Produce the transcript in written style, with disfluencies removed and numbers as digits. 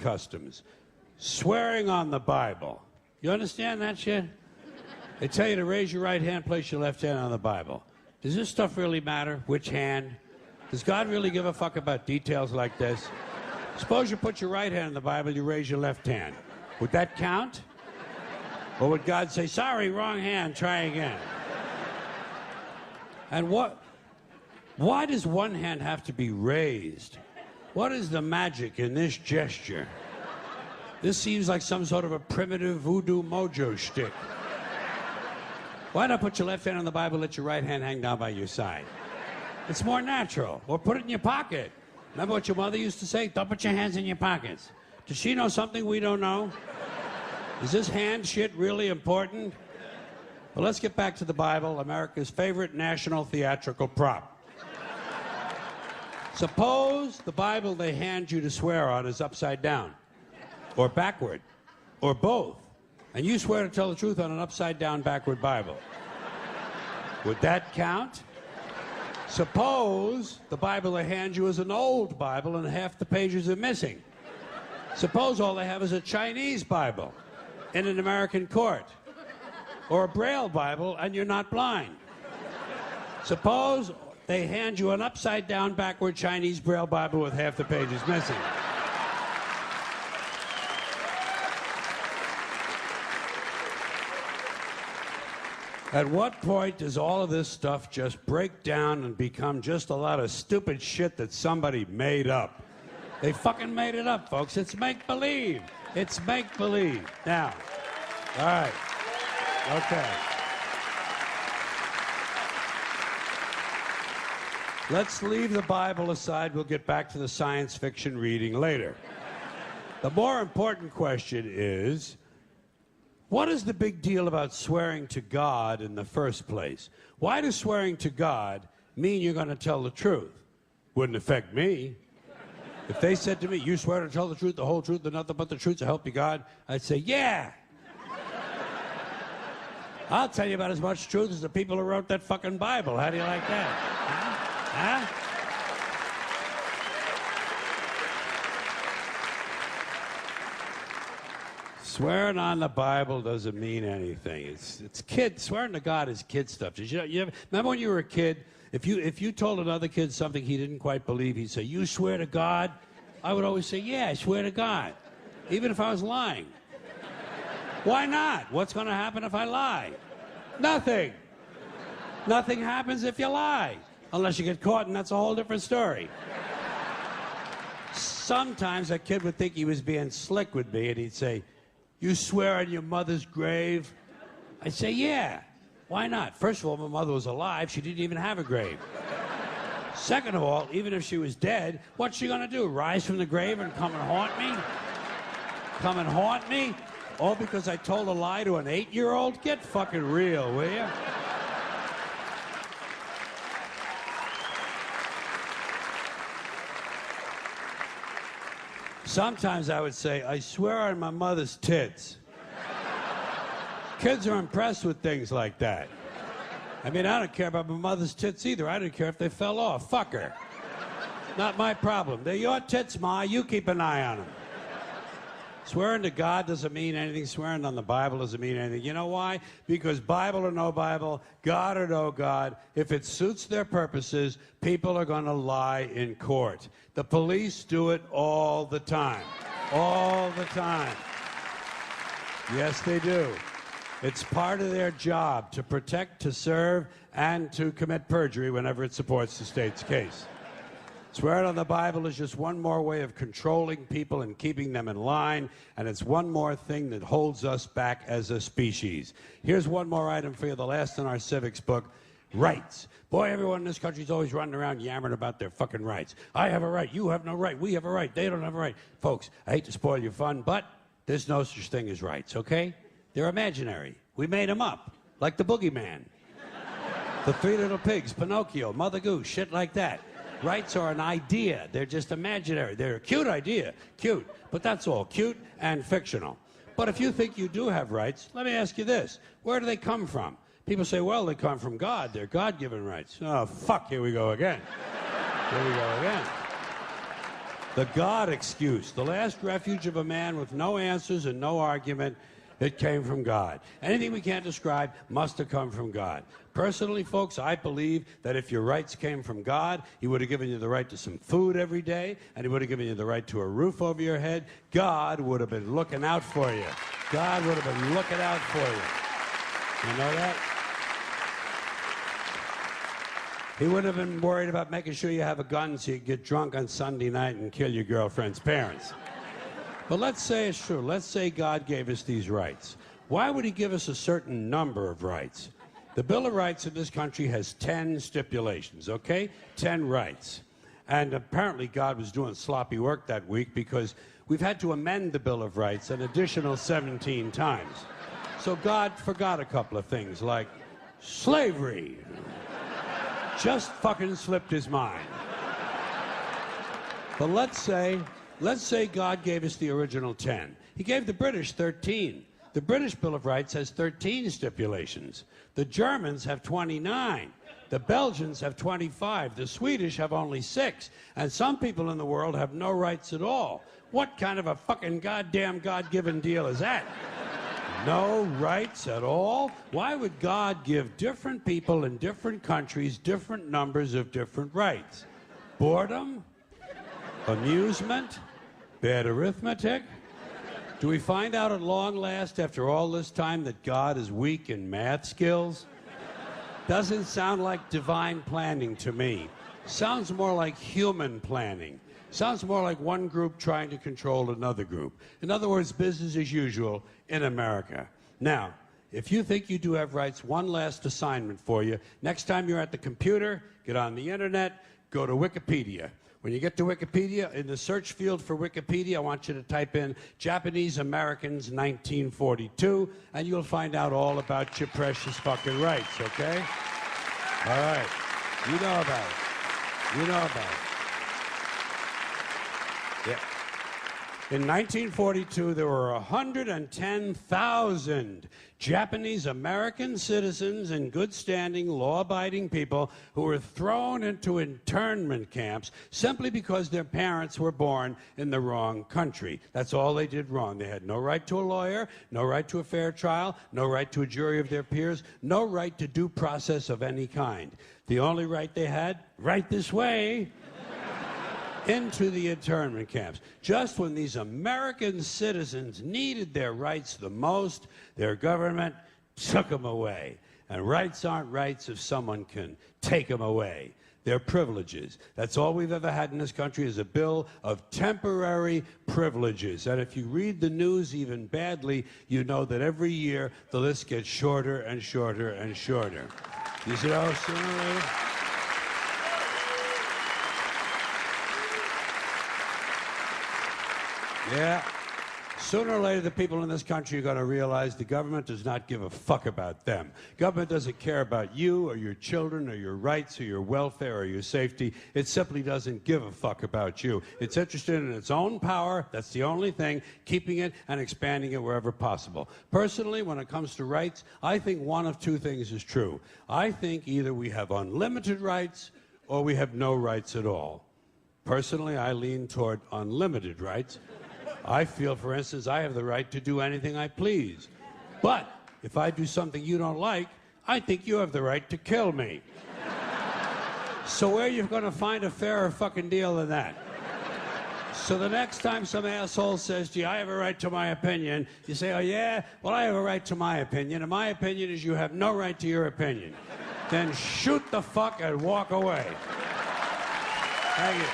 customs. Swearing on the Bible. You understand that shit? They tell you to raise your right hand, place your left hand on the Bible. Does this stuff really matter? Which hand? Does God really give a fuck about details like this? Suppose you put your right hand in the Bible, you raise your left hand. Would that count? Or would God say, sorry, wrong hand, try again? And why does one hand have to be raised? What is the magic in this gesture? This seems like some sort of a primitive voodoo mojo shtick. Why not put your left hand on the Bible, let your right hand hang down by your side? It's more natural. Or put it in your pocket. Remember what your mother used to say? Don't put your hands in your pockets. Does she know something we don't know? Is this hand shit really important? Well, let's get back to the Bible, America's favorite national theatrical prop. Suppose the Bible they hand you to swear on is upside down, or backward, or both, and you swear to tell the truth on an upside-down, backward Bible. Would that count? Suppose the Bible they hand you is an old Bible and half the pages are missing. Suppose all they have is a Chinese Bible in an American court, or a Braille Bible and you're not blind. Suppose they hand you an upside-down, backward Chinese Braille Bible with half the pages missing. At what point does all of this stuff just break down and become just a lot of stupid shit that somebody made up? They fucking made it up, folks. It's make-believe. It's make-believe. Now, all right. Okay. Let's leave the Bible aside. We'll get back to the science fiction reading later. The more important question is, what is the big deal about swearing to God in the first place? Why does swearing to God mean you're going to tell the truth? Wouldn't affect me. If they said to me, you swear to tell the truth, the whole truth, and nothing but the truth, so help you God, I'd say, yeah. I'll tell you about as much truth as the people who wrote that fucking Bible. How do you like that? Huh? Swearing on the Bible doesn't mean anything. It's kid. Swearing to God is kid stuff. Remember when you were a kid, if you told another kid something he didn't quite believe, he'd say, you swear to God? I would always say, yeah, I swear to God, even if I was lying. Why not? What's going to happen if I lie? Nothing. Nothing happens if you lie, unless you get caught, and that's a whole different story. Sometimes a kid would think he was being slick with me, and he'd say, you swear on your mother's grave? I'd say, yeah. Why not? First of all, my mother was alive. She didn't even have a grave. Second of all, even if she was dead, what's she going to do? Rise from the grave and come and haunt me? Come and haunt me? All because I told a lie to an 8-year-old? Get fucking real, will you? Sometimes I would say, I swear on my mother's tits. Kids are impressed with things like that. I mean, I don't care about my mother's tits either. I don't care if they fell off. Fuck her. Not my problem. They're your tits, Ma. You keep an eye on them. Swearing to God doesn't mean anything. Swearing on the Bible doesn't mean anything. You know why? Because Bible or no Bible, God or no God, if it suits their purposes, people are going to lie in court. The police do it all the time. All the time. Yes, they do. It's part of their job to protect, to serve, and to commit perjury whenever it supports the state's case. Swearing on the Bible is just one more way of controlling people and keeping them in line, and it's one more thing that holds us back as a species. Here's one more item for you, the last in our civics book, rights. Boy, everyone in this country is always running around yammering about their fucking rights. I have a right, you have no right, we have a right, they don't have a right. Folks, I hate to spoil your fun, but there's no such thing as rights, okay? They're imaginary. We made them up, like the boogeyman. The Three Little Pigs, Pinocchio, Mother Goose, shit like that. Rights are an idea. They're just imaginary. They're a cute idea. Cute. But that's all. Cute and fictional. But if you think you do have rights, let me ask you this. Where do they come from? People say, well, they come from God. They're God-given rights. Oh, fuck. Here we go again. Here we go again. The God excuse, the last refuge of a man with no answers and no argument. It came from God. Anything we can't describe must have come from God. Personally, folks, I believe that if your rights came from God, he would have given you the right to some food every day, and he would have given you the right to a roof over your head. God would have been looking out for you. God would have been looking out for you. You know that? He wouldn't have been worried about making sure you have a gun so you can get drunk on Sunday night and kill your girlfriend's parents. But let's say it's true. Let's say God gave us these rights. Why would he give us a certain number of rights? The Bill of Rights in this country has 10 stipulations, okay? 10 rights. And apparently God was doing sloppy work that week because we've had to amend the Bill of Rights an additional 17 times. So God forgot a couple of things like slavery. Just fucking slipped his mind. But let's say God gave us the original 10. He gave the British 13. The British Bill of Rights has 13 stipulations. The Germans have 29. The Belgians have 25. The Swedish have only 6. And some people in the world have no rights at all. What kind of a fucking goddamn God-given deal is that? No rights at all? Why would God give different people in different countries different numbers of different rights? Boredom? Amusement? Bad arithmetic? Do we find out at long last, after all this time, that God is weak in math skills? Doesn't sound like divine planning to me. Sounds more like human planning. Sounds more like one group trying to control another group. In other words, business as usual in America. Now, if you think you do have rights, one last assignment for you. Next time you're at the computer, get on the internet, go to Wikipedia. When you get to Wikipedia, in the search field for Wikipedia, I want you to type in Japanese Americans 1942, and you'll find out all about your precious fucking rights, okay? All right. You know about it. You know about it. Yeah. In 1942, there were 110,000 Japanese American citizens and good standing, law-abiding people who were thrown into internment camps simply because their parents were born in the wrong country. That's all they did wrong. They had no right to a lawyer, no right to a fair trial, no right to a jury of their peers, no right to due process of any kind. The only right they had, right this way, into the internment camps. Just when these American citizens needed their rights the most, their government took them away. And rights aren't rights if someone can take them away. They're privileges. That's all we've ever had in this country is a bill of temporary privileges. And if you read the news even badly, you know that every year the list gets shorter and shorter and shorter. You see how sooner or later? Yeah. Sooner or later, the people in this country are going to realize the government does not give a fuck about them. Government doesn't care about you or your children or your rights or your welfare or your safety. It simply doesn't give a fuck about you. It's interested in its own power. That's the only thing, keeping it and expanding it wherever possible. Personally, when it comes to rights, I think one of two things is true. I think either we have unlimited rights or we have no rights at all. Personally, I lean toward unlimited rights. I feel, for instance, I have the right to do anything I please. But if I do something you don't like, I think you have the right to kill me. So where are you going to find a fairer fucking deal than that? So the next time some asshole says to you, I have a right to my opinion, you say, oh yeah? Well, I have a right to my opinion, and my opinion is you have no right to your opinion. Then shoot the fuck and walk away. Thank you.